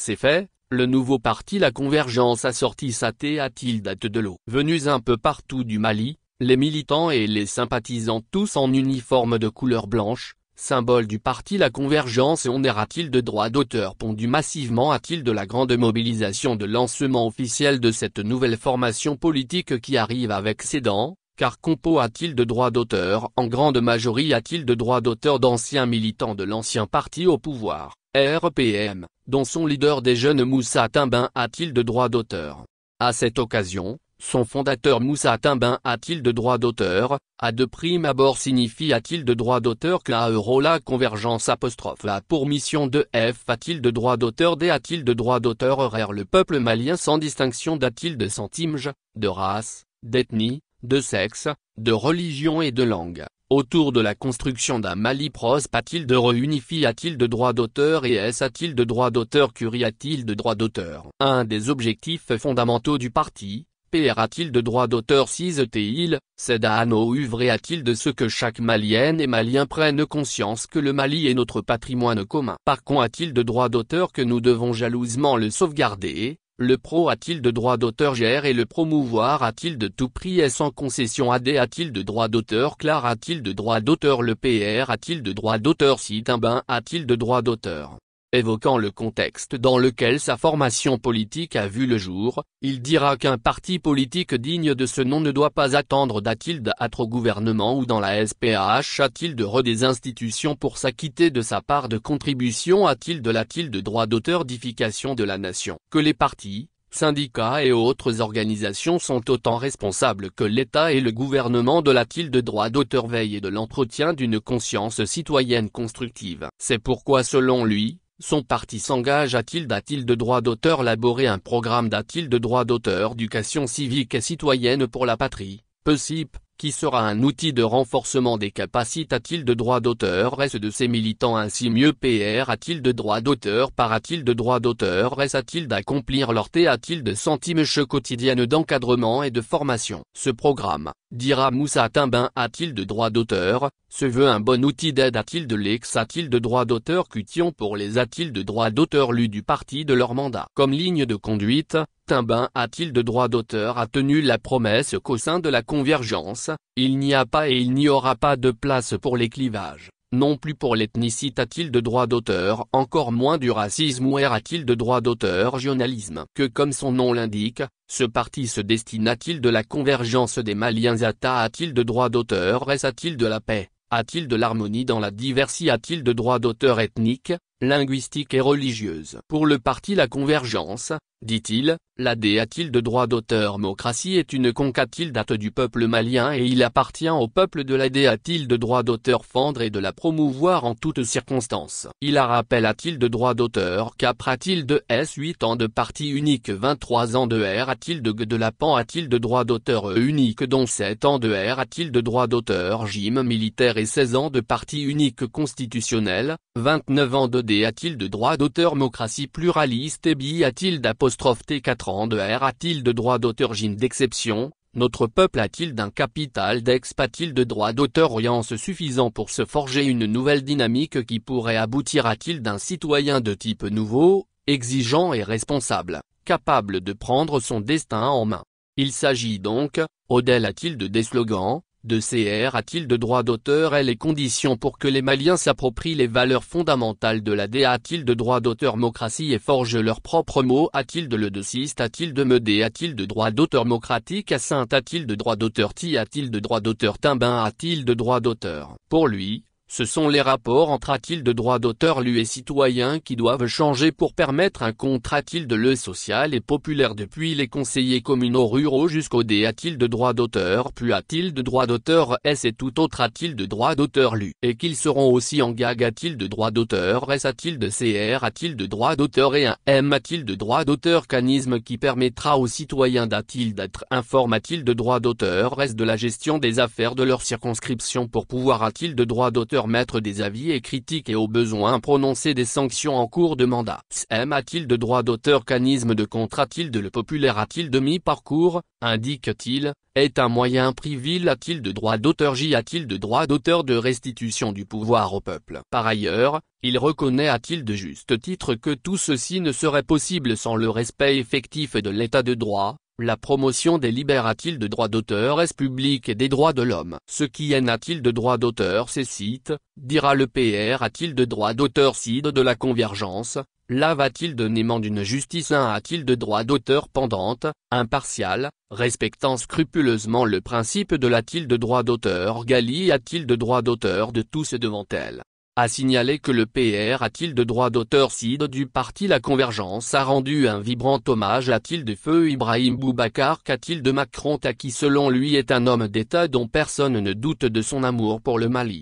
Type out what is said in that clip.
C'est fait, le nouveau parti La Convergence a sorti sa tête de l'eau. Venus un peu partout du Mali, les militants et les sympathisants tous en uniforme de couleur blanche, symbole du parti La Convergence et on de droit d'auteur pondu massivement de la grande mobilisation de lancement officiel de cette nouvelle formation politique qui arrive avec ses dents, car compo de droit d'auteur en grande majorité de droit d'auteur d'anciens militants de l'ancien parti au pouvoir, RPM, dont son leader des jeunes Moussa Timbin de droit d'auteur. À cette occasion, son fondateur Moussa Timbin de droit d'auteur, à de prime abord signifie de droit d'auteur que la convergence a pour mission de F de droit d'auteur D de droit d'auteur horaire le peuple malien sans distinction de centimètres, de race, d'ethnie, de sexe, de religion et de langue, autour de la construction d'un Mali prospe de réunifie de droit d'auteur et S de droit d'auteur curie de droit d'auteur. Un des objectifs fondamentaux du parti, PR de droit d'auteur 6 c'est à nos œuvrer de ce que chaque Malienne et Malien prenne conscience que le Mali est notre patrimoine commun. Par contre de droit d'auteur que nous devons jalousement le sauvegarder, le pro de droit d'auteur gère et le promouvoir de tout prix et sans concession de droit d'auteur Claire de droit d'auteur le PR de droit d'auteur si Timbin de droit d'auteur. Évoquant le contexte dans lequel sa formation politique a vu le jour, il dira qu'un parti politique digne de ce nom ne doit pas attendre d'être au gouvernement ou dans la SPAH de des institutions pour s'acquitter de sa part de contribution de droit d'auteur d'édification de la nation. Que les partis, syndicats et autres organisations sont autant responsables que l'État et le gouvernement de de droit d'auteur veille et de l'entretien d'une conscience citoyenne constructive. C'est pourquoi selon lui, son parti s'engage de droit d'auteur élaborer un programme de droit d'auteur éducation civique et citoyenne pour la patrie, PECIP, qui sera un outil de renforcement des capacités de droit d'auteur et de ses militants ainsi mieux PR de droit d'auteur par de droit d'auteur et d'accomplir leur de centimètres quotidienne d'encadrement et de formation. Ce programme, dira Moussa Timbin de droit d'auteur, se veut un bon outil d'aide de l'ex de droit d'auteur cution pour les de droit d'auteur lus du parti de leur mandat. Comme ligne de conduite, Timbin de droit d'auteur a tenu la promesse qu'au sein de la convergence, il n'y a pas et il n'y aura pas de place pour les clivages, non plus pour l'ethnicité de droit d'auteur, encore moins du racisme ou de droit d'auteur régionalisme. Que comme son nom l'indique, ce parti se destine de la convergence des Maliens de droit d'auteur et de la paix, de l'harmonie dans la diversité de droit d'auteur ethnique, linguistique et religieuse. Pour le parti La Convergence, dit-il, la de droit d'auteur démocratie est une conquête du peuple malien et il appartient au peuple de la de droit d'auteur fendre et de la promouvoir en toutes circonstances. Il a rappel de droit d'auteur qu'après de S 8 ans de parti unique 23 ans de R de la PAN de droit d'auteur unique dont 7 ans de R de droit d'auteur gym militaire et 16 ans de parti unique constitutionnel, 29 ans de D de droit d'auteur démocratie pluraliste et B T 4 ans de R de droit d'auteur gym d'exception, notre peuple a-t-il d'un capital d'expat de droit d'auteur orience suffisant pour se forger une nouvelle dynamique qui pourrait aboutir d'un citoyen de type nouveau, exigeant et responsable, capable de prendre son destin en main. Il s'agit donc, au-delà de des slogans, de CR de droit d'auteur et les conditions pour que les Maliens s'approprient les valeurs fondamentales de la de droit d'auteur démocratie et forgent leurs propres mots de le de 6 de me de droit d'auteur démocratique à saint de droit d'auteur de droit d'auteur Timbin de droit d'auteur. Pour lui, ce sont les rapports entre de droit d'auteur lu et citoyens qui doivent changer pour permettre un contrat de le social et populaire depuis les conseillers communaux ruraux jusqu'au D de droit d'auteur puis de droit d'auteur S et tout autre de droit d'auteur lu et qu'ils seront aussi en gag de droit d'auteur S de CR de droit d'auteur et un M de droit d'auteur canisme qui permettra aux citoyens d'être informés de droit d'auteur S de la gestion des affaires de leur circonscription pour pouvoir de droit d'auteur leur mettre des avis et critiques et au besoin prononcer des sanctions en cours de mandat. SM a-t-il de droit d'auteur? Canisme de contrat-t-il de le populaire a-t-il de mi-parcours, indique-t-il, est un moyen privé a-t-il de droit d'auteur? J a-t-il de droit d'auteur de restitution du pouvoir au peuple? Par ailleurs, il reconnaît a-t-il de juste titre que tout ceci ne serait possible sans le respect effectif de l'état de droit, la promotion des libères a-t-il de droit d'auteur est public et des droits de l'homme? Ce qui est n'a-t-il de droit d'auteur? C'est cite, dira le PR a-t-il de droit d'auteur? Cide de la convergence, là va-t-il de néant d'une justice a-t-il de droit d'auteur pendante, impartiale, respectant scrupuleusement le principe de l'a-t-il de droit d'auteur? Gali a-t-il de droit d'auteur de tous devant elle? A signalé que le PR a-t-il de droit d'auteur? Cide du parti La Convergence a rendu un vibrant hommage a-t-il de feu Ibrahim Boubacar qu'a-t-il de Macron qui selon lui est un homme d'État dont personne ne doute de son amour pour le Mali.